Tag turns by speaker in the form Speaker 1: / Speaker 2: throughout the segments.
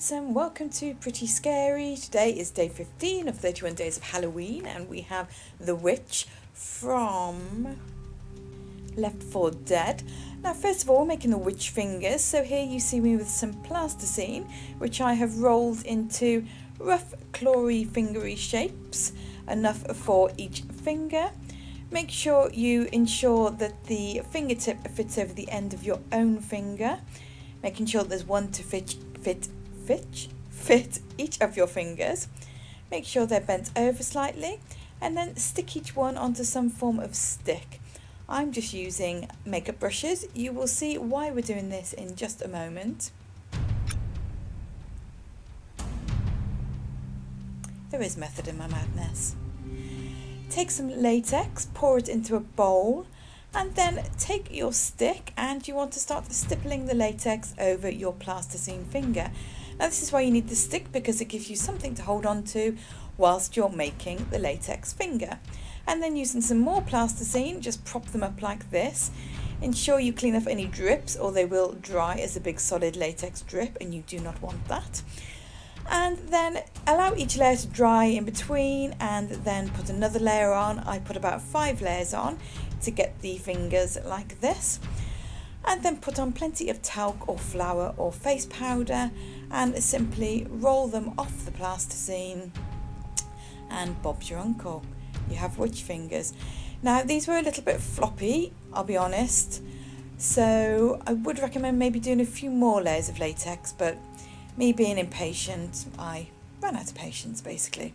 Speaker 1: And welcome to Pretty Scary. Today is day 15 of 31 days of Halloween, and we have the witch from Left 4 Dead. Now, first of all, we're making the witch fingers. So here you see me with some plasticine, which I have rolled into rough, clawy, fingery shapes, enough for each finger. Make sure you ensure that the fingertip fits over the end of your own finger, making sure there's one to fit each of your fingers. Make sure they're bent over slightly, and then stick each one onto some form of stick. I'm just using makeup brushes. You will see why we're doing this in just a moment. There is method in my madness. Take some latex, pour it into a bowl, and then take your stick and you want to start stippling the latex over your plasticine finger. Now this is why you need the stick, because it gives you something to hold on to whilst you're making the latex finger. And then using some more plasticine, just prop them up like this. Ensure you clean off any drips or they will dry as a big solid latex drip, and you do not want that. And then allow each layer to dry in between, and then put another layer on. I put about 5 layers on to get the fingers like this. And then put on plenty of talc or flour or face powder and simply roll them off the plasticine, and Bob's your uncle. You have witch fingers. Now these were a little bit floppy, I'll be honest, so I would recommend maybe doing a few more layers of latex, but me being impatient, I ran out of patience basically.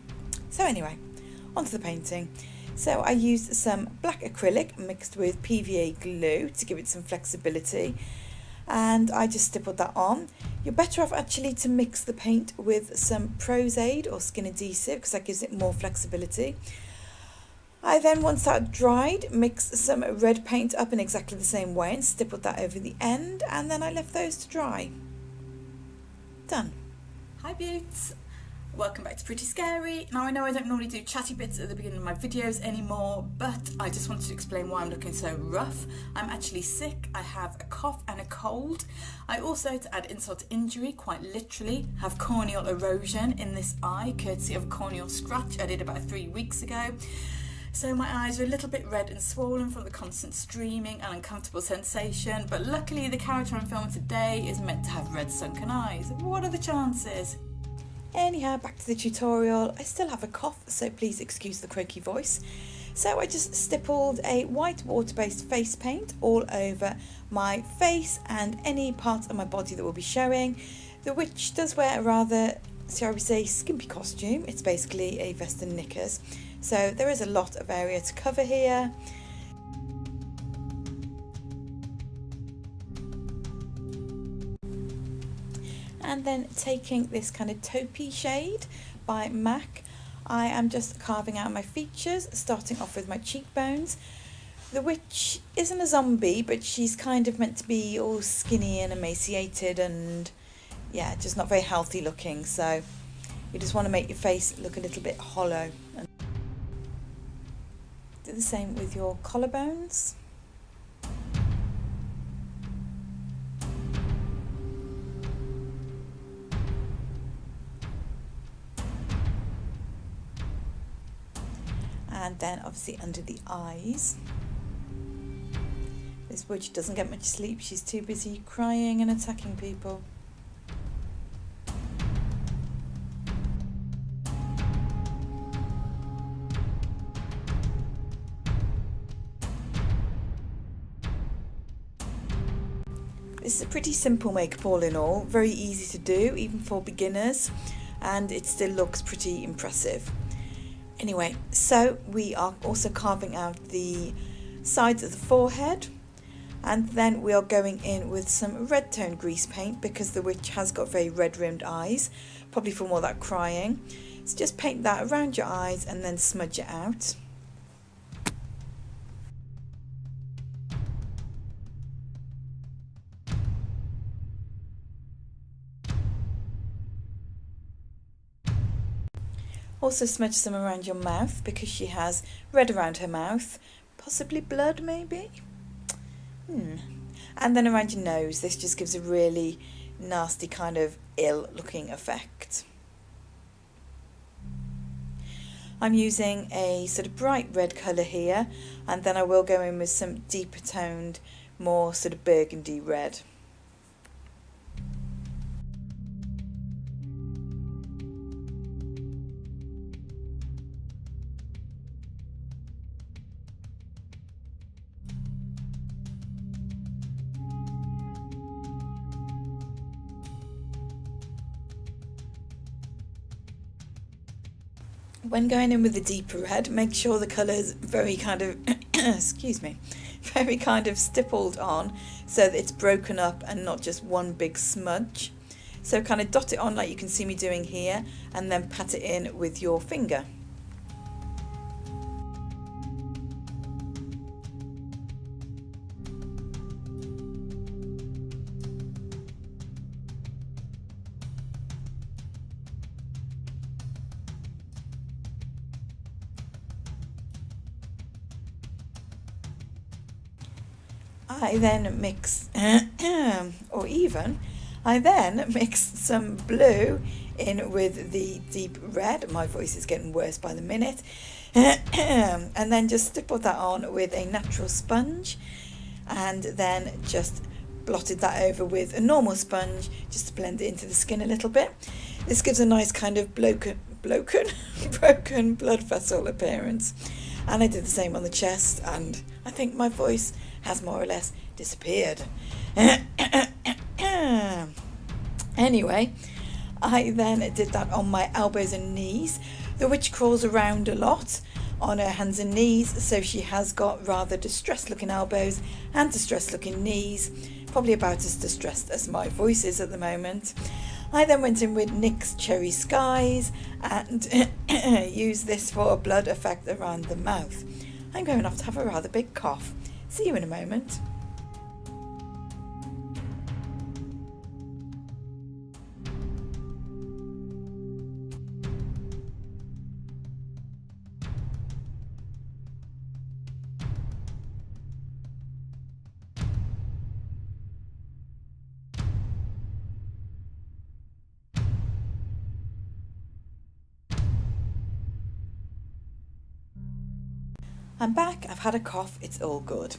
Speaker 1: So anyway, onto the painting. So I used some black acrylic mixed with PVA glue to give it some flexibility, and I just stippled that on. You're better off actually to mix the paint with some Prose Aid or skin adhesive, because that gives it more flexibility. I then, once that dried, mixed some red paint up in exactly the same way and stippled that over the end, and then I left those to dry. Done. Hi beauts! Welcome back to Pretty Scary. Now I know I don't normally do chatty bits at the beginning of my videos anymore, but I just wanted to explain why I'm looking so rough. I'm actually sick. I have a cough and a cold. I also, to add insult to injury, quite literally have corneal erosion in this eye, courtesy of a corneal scratch I did about 3 weeks ago. So my eyes are a little bit red and swollen from the constant streaming and uncomfortable sensation, but luckily the character I'm filming today is meant to have red sunken eyes. What are the chances? Anyhow, back to the tutorial. I still have a cough, so please excuse the croaky voice. So I just stippled a white water-based face paint all over my face and any parts of my body that will be showing. The witch does wear a rather, shall we say, skimpy costume. It's basically a vest and knickers. So there is a lot of area to cover here. And then taking this kind of taupey shade by MAC, I am just carving out my features, starting off with my cheekbones. The witch isn't a zombie, but she's kind of meant to be all skinny and emaciated and, yeah, just not very healthy looking. So you just want to make your face look a little bit hollow. And do the same with your collarbones. And then obviously under the eyes. This witch doesn't get much sleep. She's too busy crying and attacking people. This is a pretty simple makeup all in all, very easy to do even for beginners, and it still looks pretty impressive. Anyway, so we are also carving out the sides of the forehead. And then we are going in with some red tone grease paint because the witch has got very red rimmed eyes, probably from all that crying. So just paint that around your eyes and then smudge it out. Also smudge some around your mouth because she has red around her mouth, possibly blood maybe? And then around your nose, this just gives a really nasty kind of ill looking effect. I'm using a sort of bright red colour here, and then I will go in with some deeper toned, more sort of burgundy red. When going in with the deeper red, make sure the colour is very kind of, excuse me, very kind of stippled on so that it's broken up and not just one big smudge. So kind of dot it on like you can see me doing here and then pat it in with your finger. I then mix, I then mix some blue in with the deep red. My voice is getting worse by the minute. And then just stipple that on with a natural sponge, and then just blotted that over with a normal sponge just to blend it into the skin a little bit. This gives a nice kind of broken blood vessel appearance. And I did the same on the chest, and I think my voice has more or less disappeared. Anyway, I then did that on my elbows and knees. The witch crawls around a lot on her hands and knees, so she has got rather distressed looking elbows and distressed looking knees, probably about as distressed as my voice is at the moment. I then went in with NYX Cherry Skies and used this for a blood effect around the mouth. I'm going off to have a rather big cough. See you in a moment. I'm back, I've had a cough, it's all good.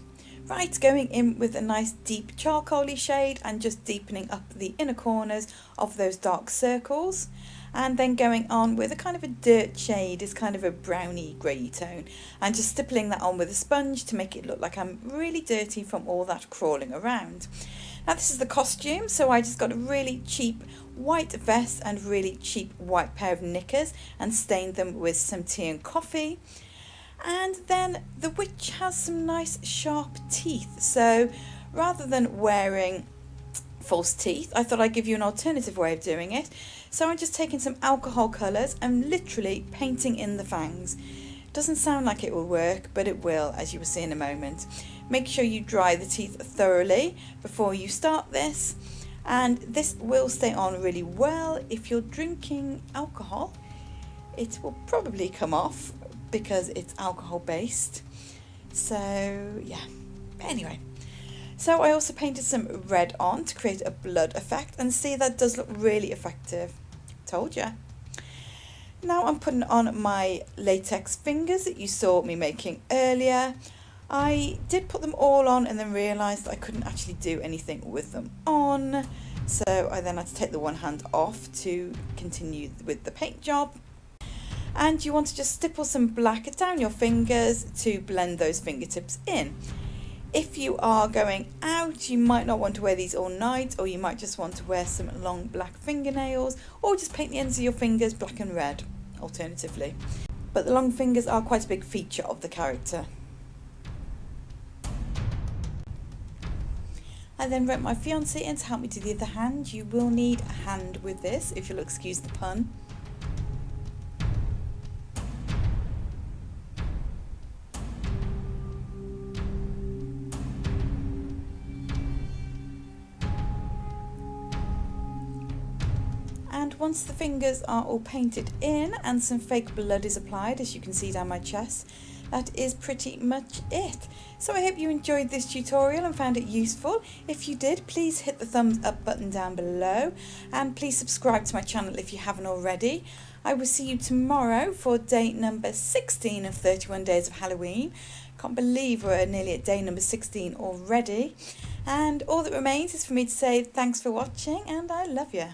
Speaker 1: Right, going in with a nice deep charcoaly shade and just deepening up the inner corners of those dark circles. And then going on with a kind of a dirt shade, is kind of a browny grey tone, and just stippling that on with a sponge to make it look like I'm really dirty from all that crawling around. Now this is the costume, so I just got a really cheap white vest and really cheap white pair of knickers and stained them with some tea and coffee. And then the witch has some nice sharp teeth, so rather than wearing false teeth, I thought I'd give you an alternative way of doing it. So I'm just taking some alcohol colours and literally painting in the fangs. Doesn't sound like it will work, but it will, as you will see in a moment. Make sure you dry the teeth thoroughly before you start this, and this will stay on really well. If you're drinking alcohol, it will probably come off because it's alcohol based. So yeah, anyway, so I also painted some red on to create a blood effect, and see, that does look really effective. Told ya. Now I'm putting on my latex fingers that you saw me making earlier. I did put them all on and then realised I couldn't actually do anything with them on, so I then had to take the one hand off to continue with the paint job. And you want to just stipple some black down your fingers to blend those fingertips in. If you are going out, you might not want to wear these all night, or you might just want to wear some long black fingernails, or just paint the ends of your fingers black and red, alternatively. But the long fingers are quite a big feature of the character. I then wrote my fiance in to help me do the other hand. You will need a hand with this, if you'll excuse the pun. And once the fingers are all painted in and some fake blood is applied, as you can see down my chest, that is pretty much it. So I hope you enjoyed this tutorial and found it useful. If you did, please hit the thumbs up button down below and please subscribe to my channel if you haven't already. I will see you tomorrow for day number 16 of 31 Days of Halloween. Can't believe we're nearly at day number 16 already. And all that remains is for me to say thanks for watching and I love you.